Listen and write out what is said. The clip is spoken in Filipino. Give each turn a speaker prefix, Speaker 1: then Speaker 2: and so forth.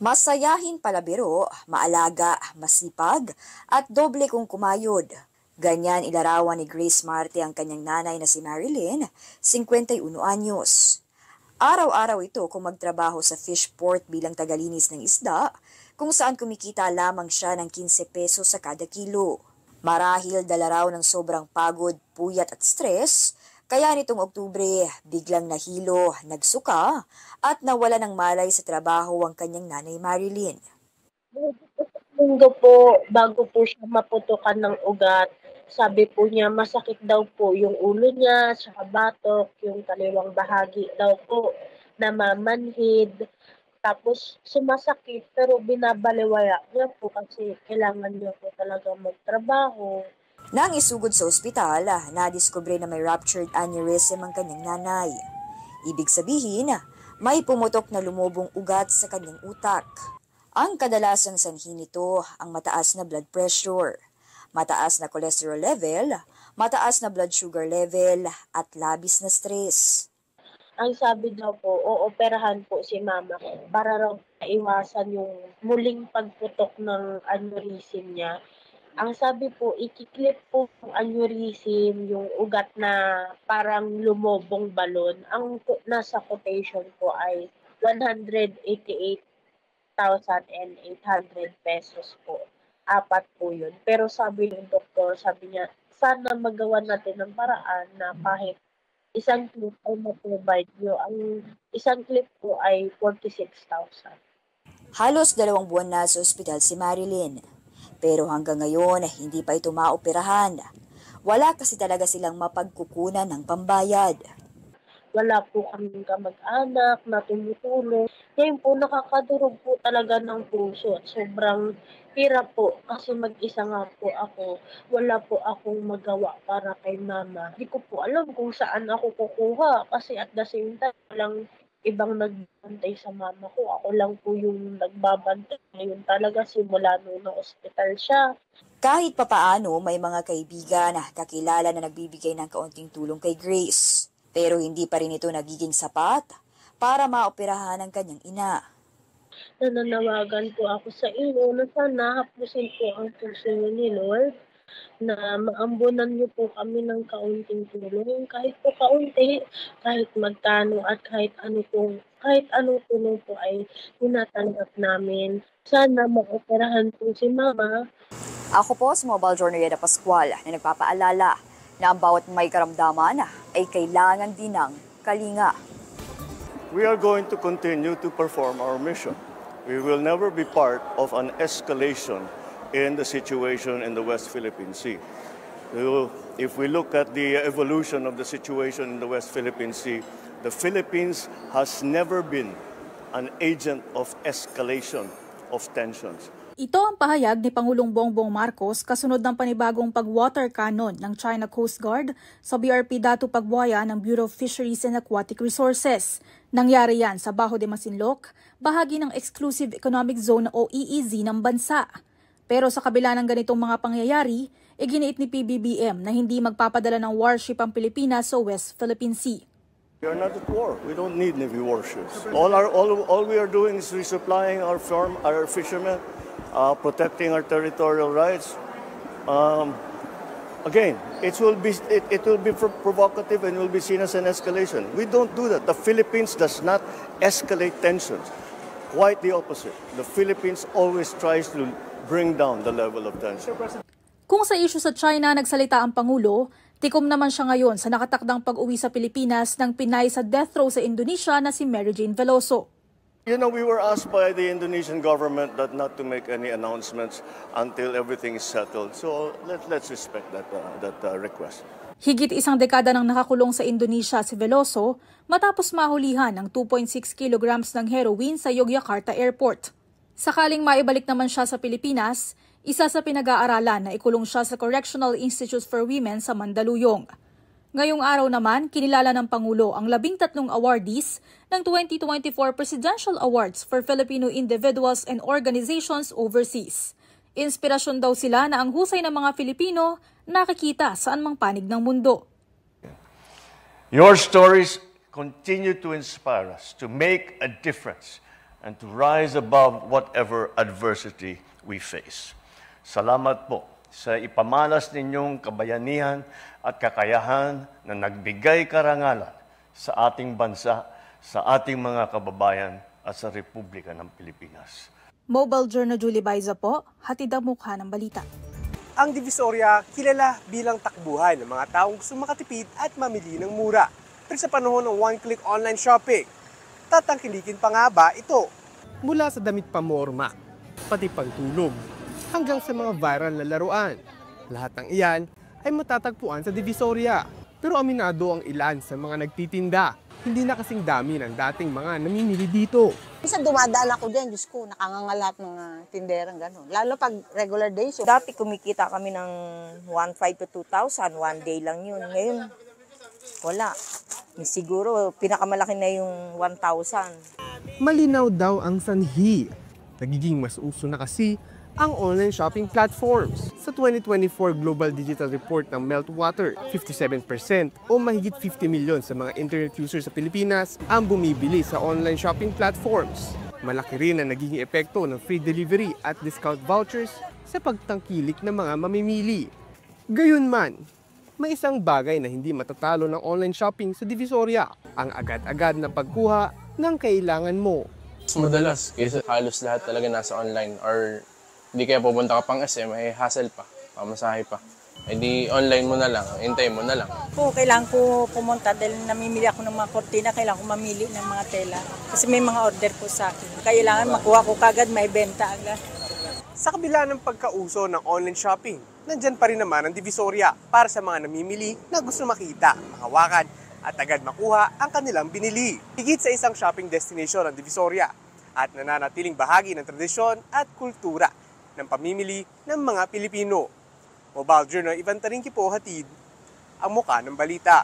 Speaker 1: Masayahin palabiro, maalaga, masipag, at doble kung kumayod. Ganyan ilarawan ni Grace Marte ang kanyang nanay na si Marilyn, 51 anyos. Araw-araw ito kung magtrabaho sa fishport bilang tagalinis ng isda, kung saan kumikita lamang siya ng 15 pesos sa kada kilo. Marahil dala raw ng sobrang pagod, puyat at stress, kaya nitong Oktubre, biglang nahilo, nagsuka, at nawala ng malay sa trabaho ang kanyang nanay Marilyn.
Speaker 2: Mundo po, bago po siya maputukan ng ugat, sabi po niya masakit daw po yung ulo niya, saka batok, yung kaliwang bahagi daw po, namamanhid, tapos sumasakit pero binabaliwala niya po kasi kailangan niya po talaga magtrabaho.
Speaker 1: Nang isugod sa ospital, nadiskubre na may ruptured aneurysm ang kanyang nanay. Ibig sabihin, may pumutok na lumubong ugat sa kanyang utak. Ang kadalasang sanhi nito ang mataas na blood pressure, mataas na cholesterol level, mataas na blood sugar level, at labis na stress.
Speaker 2: Ang sabi daw po, ooperahan po si mama para raw iwasan yung muling pagputok ng aneurysm niya. Ang sabi po, ikiklip po yung aneurysm, yung ugat na parang lumobong balon. Ang nasa quotation po ay 188,800 pesos po. Apat po yun. Pero sabi ng doktor, sabi niya, sana magawa natin ng paraan na kahit isang clip ay ma-provide nyo. Ang isang clip po ay 46,000.
Speaker 1: Halos 2 buwan na sa ospital si Marilyn. Pero hanggang ngayon, hindi pa ito maoperahan. Wala kasi talaga silang mapagkukunan ng pambayad.
Speaker 2: Wala po kaming kamag-anak na tumutulong. Ngayon po nakakadurog po talaga ng puso at sobrang hirap po kasi mag-isa nga po ako. Wala po akong magawa para kay mama. Hindi ko po alam kung saan ako kukuha kasi at the same time walang ibang nagbabantay sa mama ko. Ako lang po yung nagbabantay. Ngayon talaga simula nung na-hospital siya.
Speaker 1: Kahit papaano, may mga kaibigan na kakilala na nagbibigay ng kaunting tulong kay Grace. Pero hindi pa rin ito nagiging sapat para maoperahan ang kanyang ina.
Speaker 2: Nananawagan po ako sa inyo na sana hapusin po ang puso ni Lord na maambunan niyo po kami ng kaunting tulong. Kahit po kaunti, kahit magkano at kahit anong tulong po ay tinatanggap namin. Sana maoperahan po si Mama.
Speaker 1: Ako po si Mobile Journal Pascual na nagpapaalala na ang bawat may karamdaman ay kailangan din ng kalinga.
Speaker 3: We are going to continue to perform our mission. We will never be part of an escalation in the situation in the West Philippine Sea. If we look at the evolution of the situation in the West Philippine Sea, the Philippines has never been an agent of escalation of tensions.
Speaker 4: Ito ang pahayag ni Pangulong Bongbong Marcos kasunod ng panibagong pag-water cannon ng China Coast Guard sa BRP Datu Pagbuaya ng Bureau of Fisheries and Aquatic Resources. Nangyari yan sa Bajo de Masinloc, bahagi ng Exclusive Economic Zone o EEZ ng bansa. Pero sa kabila ng ganitong mga pangyayari, iginiit ni PBBM na hindi magpapadala ng warship ang Pilipinas sa West Philippine Sea.
Speaker 3: We are not at war. We don't need Navy warships. All we are doing is resupplying our fishermen, protecting our territorial rights. Again, it will be provocative and will be seen as an escalation. We don't do that. The Philippines does not escalate tensions. Quite the opposite. The Philippines always tries to bring down the level of tension.
Speaker 4: Kung sa issue sa China nagsalita ang Pangulo, tikom naman siya ngayon sa nakatakdang pag-uwi sa Pilipinas ng Pinay sa death row sa Indonesia na si Mary Jane Veloso.
Speaker 3: You know, we were asked by the Indonesian government that not to make any announcements until everything is settled. So let's respect that request.
Speaker 4: Higit 1 dekada nang nakakulong sa Indonesia si Veloso matapos mahulihan ng 2.6 kilograms ng heroin sa Yogyakarta Airport. Sakaling maibalik naman siya sa Pilipinas, isa sa pinag-aaralan na ikulong siya sa Correctional Institute for Women sa Mandaluyong. Ngayong araw naman, kinilala ng Pangulo ang 13 awardees ng 2024 Presidential Awards for Filipino Individuals and Organizations Overseas. Inspirasyon daw sila na ang husay ng mga Filipino nakikita saan mang panig ng mundo.
Speaker 5: Your stories continue to inspire us to make a difference
Speaker 3: and to rise above whatever adversity we face. Salamat po sa ipamalas ninyong kabayanihan at kakayahan na nagbigay karangalan sa ating bansa, sa ating mga kababayan at sa Republika ng Pilipinas.
Speaker 4: Mobile Journal Julie Baiza po, hatid ang mukha ng balita.
Speaker 5: Ang Divisoria kilala bilang takbuhan ng mga taong gusto makatipid at mamili ng mura. Pero sa panahon ng one-click online shopping, tatangkilikin pa nga ba ito? Mula sa damit pamorma, pati pantulog, hanggang sa mga viral na laruan. Lahat ng iyan ay matatagpuan sa Divisoria. Pero aminado ang ilan sa mga nagtitinda, hindi na kasing dami ng dating mga namimili dito.
Speaker 6: Minsan dumadaan ako din, Diyos ko, nakangangalap mga tinderang gano'n. Lalo pag regular days. So,
Speaker 7: Dati kumikita kami ng 1,500 to 2,000, one day lang yun. Ngayon, wala. Siguro, pinakamalaki na yung 1,000.
Speaker 5: Malinaw daw ang sanhi. Nagiging mas uso na kasi ang online shopping platforms. Sa 2024 Global Digital Report ng Meltwater, 57% o mahigit 50 milyon sa mga internet users sa Pilipinas ang bumibili sa online shopping platforms. Malaki rin ang nagiging epekto ng free delivery at discount vouchers sa pagtangkilik ng mga mamimili. Gayunman, may isang bagay na hindi matatalo ng online shopping sa Divisoria, ang agad-agad na pagkuha ng kailangan mo.
Speaker 8: Mas madalas, kasi halos lahat talaga nasa online or hindi kaya pupunta ka pang SM, ay hassle pa, pamasahe pa. Eh di online mo na lang, hintay mo na lang.
Speaker 7: Kung kailangan ko pumunta dahil namimili ako ng mga kortina, kailangan ko mamili ng mga tela. Kasi may mga order po sa akin. Kailangan makuha ko kagad, may benta agad.
Speaker 5: Sa kabila ng pagkauso ng online shopping, nandyan pa rin naman ang Divisoria para sa mga namimili na gusto makita, makawakan at agad makuha ang kanilang binili. Higit sa isang shopping destination ang Divisoria at nananatiling bahagi ng tradisyon at kultura ng pamimili ng mga Pilipino. Mobile Journal, Ivan Taringki po, hatid ang mukha ng balita.